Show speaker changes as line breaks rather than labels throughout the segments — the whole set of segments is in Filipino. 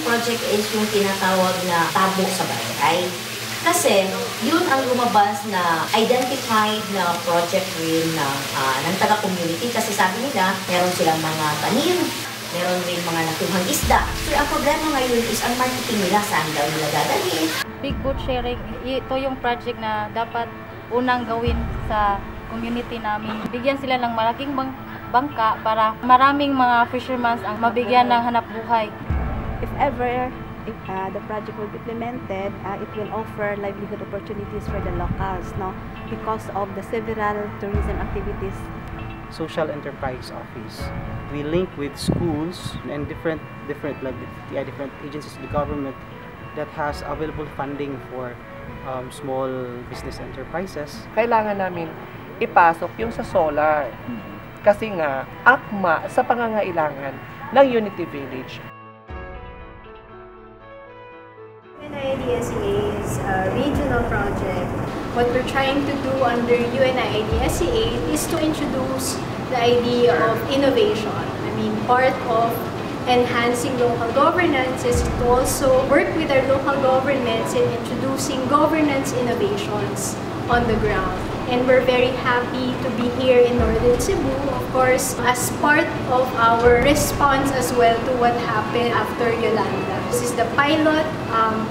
project is yung tinatawag na Tabo sa Barangay. Kasi yun ang lumabas na identified na project rin ng taga-community. Kasi sabi nila, meron silang mga tanim, meron rin mga natuhang isda. So ang problema ngayon is ang marketing nila, saan daw nila dadalhin.
Big boat sharing, ito yung project na dapat unang gawin sa community namin. Bigyan sila ng malaking bangka para maraming mga fishermen ang mabigyan ng hanap buhay.
If ever the project will be implemented, it will offer livelihood opportunities for the locals, no? Because of the several tourism activities.
Social Enterprise Office. We link with schools and different agencies of the government that has available funding for small business enterprises.
Kailangan namin ipasok yung sa solar. Kasi nga, akma sa pangangailangan ng Unity Village.
UNIDSEA is a regional project. What we're trying to do under UNIDSEA is to introduce the idea of innovation. I mean, part of enhancing local governance is to also work with our local governments in introducing governance innovations on the ground. And we're very happy to be here in Northern Cebu, of course, as part of our response as well to what happened after Yolanda. This is the pilot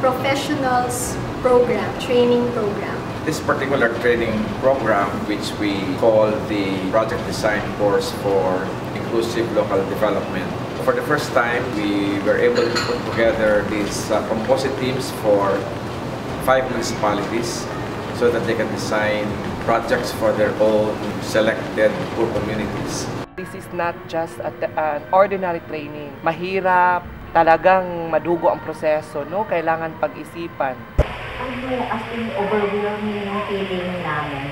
professionals program, training program.
This particular training program, which we call the Project Design Course for Inclusive Local Development. For the first time, we were able to put together these composite teams for 5 municipalities so that they can design projects for their own selected poor communities.
This is not just an ordinary training. Mahirap, talagang madugo ang proseso, no? Kailangan pag-isipan.
As in overwhelming yung feeling namin.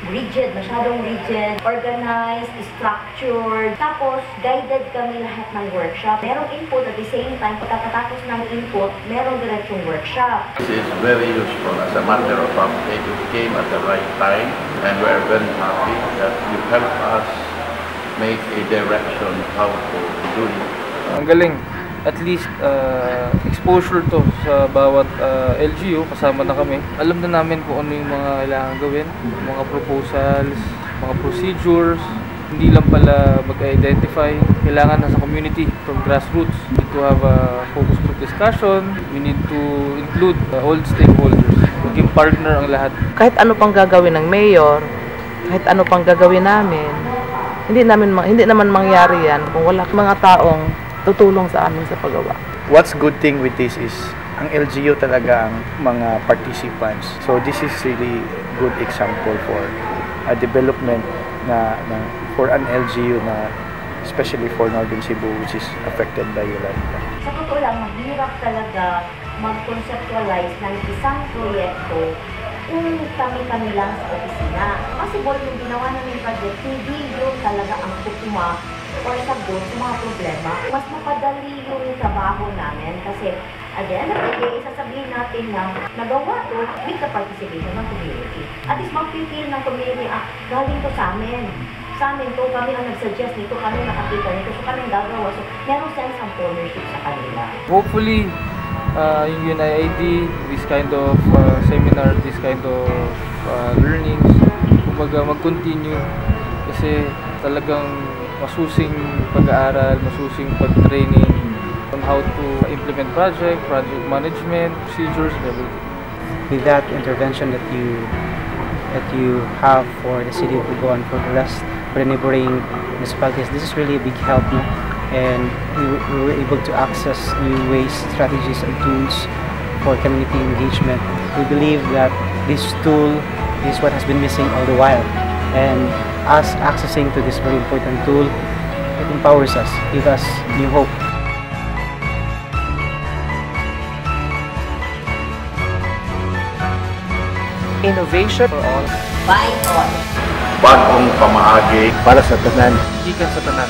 Rigid, masyadong rigid, organized, structured. Tapos, guided kami lahat ng workshop. Merong input at the same time, pagkatapos ng input, merong diretsong workshop.
This is very useful. As a matter of fact, it came at the right time, and we are very happy that you help us make a direction how to do it.
Ang galing. At least exposure to sa bawat LGU, kasama na kami. Alam na namin kung ano yung mga kailangan gawin, mga proposals, mga procedures. Hindi lang pala mag-identify, kailangan na sa community from grassroots. We need to have a focus group discussion. We need to include all stakeholders. Maging partner ang lahat.
Kahit ano pang gagawin ng mayor, kahit ano pang gagawin namin, hindi naman mangyari yan kung wala mga taong tutulong sa amin sa paggawa.
What's good thing with this is ang LGU talaga ang mga participants. So this is really good example for a development for an LGU na especially for Northern Cebu, which is affected by Yolanda.
Sa totoo lang, mahirap talaga mag-conceptualize ng isang proyekto kung kami-kami lang sa opisina. Kasi yung ginawa namin project, hindi yun talaga ang tukuma or sagot sa mga problema. Mas mapadali yung trabaho namin kasi at the end of the day, sasabihin natin na nagawa to with the participation ng community. At least mag-feel ng community, galing to sa amin. Sa amin to, kami ang nag-suggest nito, kami nakakita nito, so kami ang gagawa. So, meron sense ng ownership sa kanila.
Hopefully, yung UNID, this kind of seminar, this kind of learnings, kumbaga mag-continue kasi talagang masusing pag-aaral, masusing pag-training on how to implement project management, procedures, and everything.
With that intervention that you have for the city of Bugoan, for the rest, for the neighboring municipalities, this is really a big help, no? And we were able to access new ways, strategies, and tools for community engagement. We believe that this tool is what has been missing all the while, and us accessing to this very important tool, it empowers us, gives us new hope.
Innovation for all.
By all.
Bagong pamaagi para sa tanan.
Ikan sa tanan.